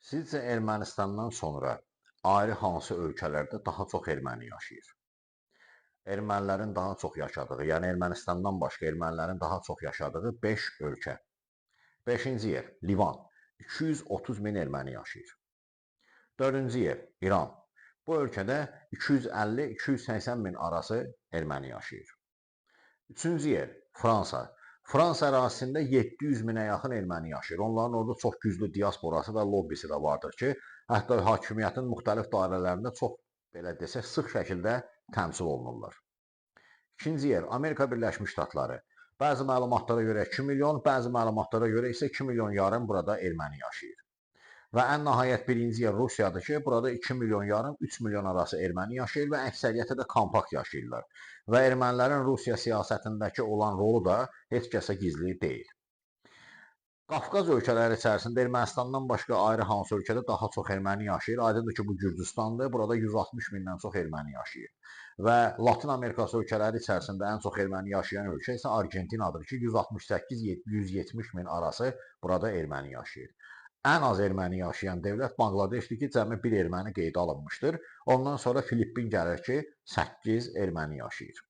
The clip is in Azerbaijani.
Sizcə Ermənistandan sonra ayrı hansı ölkələrdə daha çox erməni yaşayır? Ermənilərin daha çox yaşadığı, yəni Ermənistandan başqa ermənilərin daha çox yaşadığı 5 ölkə. 5-ci yer Livan, 230 min erməni yaşayır. 4-cü yer İran. Bu ölkədə 250-280 min arası erməni yaşayır. 3-cü yer Fransa. Fransa ərazisində 700 minə yaxın erməni yaşayır. Onların orada çox güclü diasporası və lobbisi də vardır ki, hətta hakimiyyətin müxtəlif dairələrində çox, belə desək, sıx şəkildə təmsil olunurlar. İkinci yer Amerika Birləşmiş Ştatları. Bəzi məlumatlara görə 2 milyon, bəzi məlumatlara görə isə 2 milyon yarım burada erməni yaşayır. Və ən nəhayət birinci yer Rusiyadır ki, burada 2 milyon yarım, 3 milyon arası erməni yaşayır və əksəriyyəti də kompakt yaşayırlar. Və ermənilərin Rusiya siyasətindəki olan rolu da heç kəsə gizli deyil. Qafqaz ölkələri içərisində Ermənistandan başqa ayrı hansı ölkədə daha çox erməni yaşayır? Aydındır ki, bu Gürcüstandır. Burada 160 mindən çox erməni yaşayır. Və Latin Amerikası ölkələri içərisində ən çox erməni yaşayan ölkə isə Argentinadır ki, 168-170 min arası burada erməni yaşayır. Ən az erməni yaşayan dövlət Bangladeşdir ki, cəmi bir erməni qeydə alınmışdır. Ondan sonra Filippin gəlir ki, 8 erməni yaşayır.